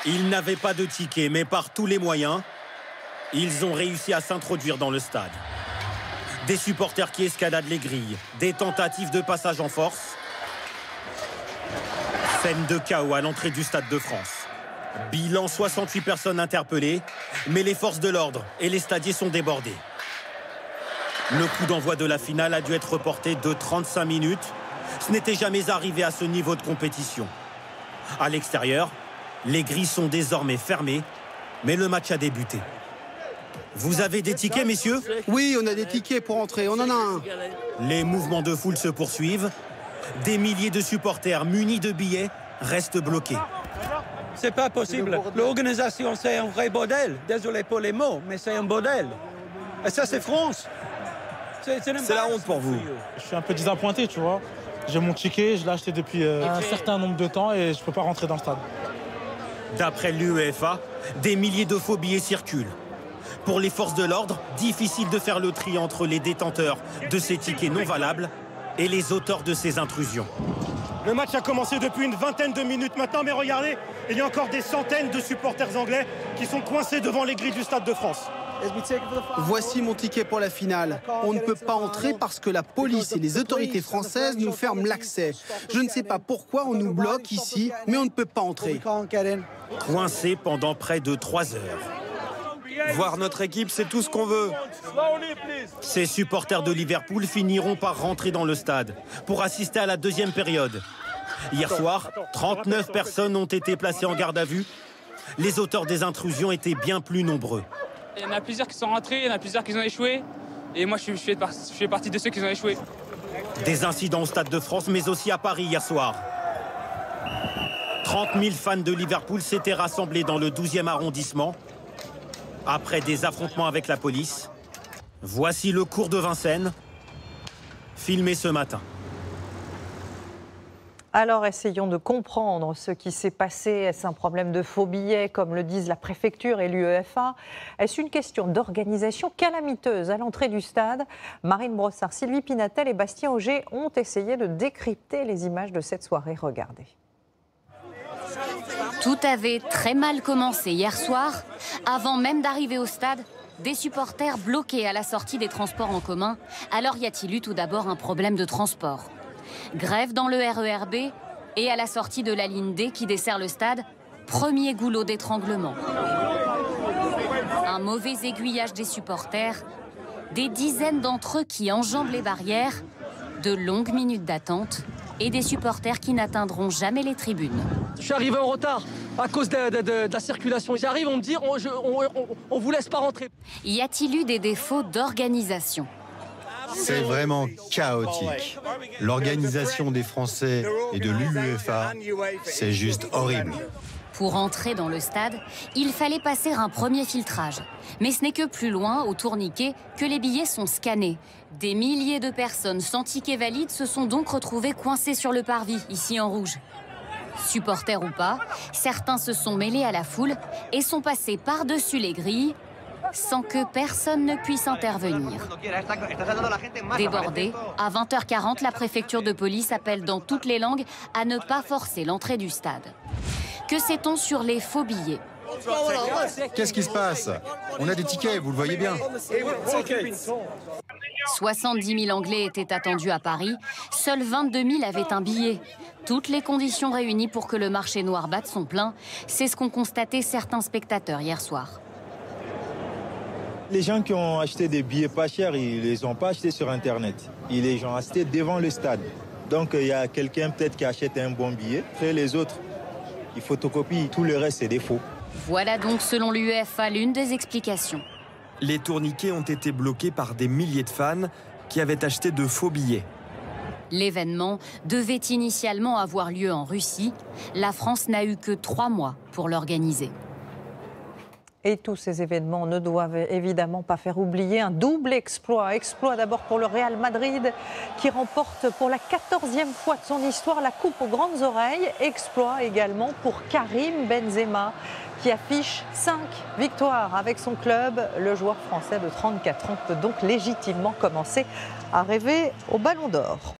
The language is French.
Ils n'avaient pas de ticket, mais par tous les moyens, ils ont réussi à s'introduire dans le stade. Des supporters qui escaladent les grilles, des tentatives de passage en force. Scène de chaos à l'entrée du Stade de France. Bilan 68 personnes interpellées, mais les forces de l'ordre et les stadiers sont débordés. Le coup d'envoi de la finale a dû être reporté de 35 minutes. Ce n'était jamais arrivé à ce niveau de compétition. À l'extérieur, les grilles sont désormais fermées, mais le match a débuté. Vous avez des tickets, messieurs? Oui, on a des tickets pour entrer, on en a un. Les mouvements de foule se poursuivent. Des milliers de supporters munis de billets restent bloqués. C'est pas possible. L'organisation, c'est un vrai bordel. Désolé pour les mots, mais c'est un bordel. Et ça, c'est France. C'est la honte pour vous. Je suis un peu désappointé, tu vois. J'ai mon ticket, je l'ai acheté depuis un certain nombre de temps et je ne peux pas rentrer dans le stade. D'après l'UEFA, des milliers de faux billets circulent. Pour les forces de l'ordre, difficile de faire le tri entre les détenteurs de ces tickets non valables et les auteurs de ces intrusions. Le match a commencé depuis une vingtaine de minutes maintenant, mais regardez, il y a encore des centaines de supporters anglais qui sont coincés devant les grilles du Stade de France. Voici mon ticket pour la finale. On ne peut pas entrer parce que la police et les autorités françaises nous ferment l'accès. Je ne sais pas pourquoi on nous bloque ici, mais on ne peut pas entrer. Coincés pendant près de 3 heures. Voir notre équipe, c'est tout ce qu'on veut. Ces supporters de Liverpool finiront par rentrer dans le stade pour assister à la deuxième période. Hier soir, 39 personnes ont été placées en garde à vue. Les auteurs des intrusions étaient bien plus nombreux. Il y en a plusieurs qui sont rentrés, il y en a plusieurs qui ont échoué. Et moi, je fais partie de ceux qui ont échoué. Des incidents au Stade de France, mais aussi à Paris hier soir. 30 000 fans de Liverpool s'étaient rassemblés dans le 12e arrondissement. Après des affrontements avec la police, voici le cours de Vincennes, filmé ce matin. Alors essayons de comprendre ce qui s'est passé. Est-ce un problème de faux billets, comme le disent la préfecture et l'UEFA? Est-ce une question d'organisation calamiteuse à l'entrée du stade? Marine Brossard, Sylvie Pinatel et Bastien Auger ont essayé de décrypter les images de cette soirée. Regardez. Tout avait très mal commencé hier soir. Avant même d'arriver au stade, des supporters bloqués à la sortie des transports en commun. Alors y a-t-il eu tout d'abord un problème de transport? Grève dans le RER B et à la sortie de la ligne D qui dessert le stade, premier goulot d'étranglement. Un mauvais aiguillage des supporters, des dizaines d'entre eux qui enjambent les barrières, de longues minutes d'attente et des supporters qui n'atteindront jamais les tribunes. Je suis arrivé en retard à cause de la circulation. J'arrive, on me dit, on vous laisse pas rentrer. Y a-t-il eu des défauts d'organisation? C'est vraiment chaotique. L'organisation des Français et de l'UEFA, c'est juste horrible. Pour entrer dans le stade, il fallait passer un premier filtrage. Mais ce n'est que plus loin, au tourniquet, que les billets sont scannés. Des milliers de personnes sans ticket valide se sont donc retrouvées coincées sur le parvis, ici en rouge. Supporters ou pas, certains se sont mêlés à la foule et sont passés par-dessus les grilles sans que personne ne puisse intervenir. Débordée, à 20h40, la préfecture de police appelle dans toutes les langues à ne pas forcer l'entrée du stade. Que sait-on sur les faux billets? Qu'est-ce qui se passe? On a des tickets, vous le voyez bien. 70 000 Anglais étaient attendus à Paris. Seuls 22 000 avaient un billet. Toutes les conditions réunies pour que le marché noir batte son plein. C'est ce qu'ont constaté certains spectateurs hier soir. Les gens qui ont acheté des billets pas chers, ils ne les ont pas achetés sur Internet. Ils les ont achetés devant le stade. Donc il y a quelqu'un peut-être qui achète un bon billet. Après les autres, ils photocopient. Tout le reste, c'est des faux. Voilà donc, selon l'UEFA, l'une des explications. Les tourniquets ont été bloqués par des milliers de fans qui avaient acheté de faux billets. L'événement devait initialement avoir lieu en Russie. La France n'a eu que 3 mois pour l'organiser. Et tous ces événements ne doivent évidemment pas faire oublier un double exploit. Exploit d'abord pour le Real Madrid qui remporte pour la 14e fois de son histoire la coupe aux grandes oreilles. Exploit également pour Karim Benzema qui affiche 5 victoires avec son club. Le joueur français de 34 ans peut donc légitimement commencer à rêver au Ballon d'Or.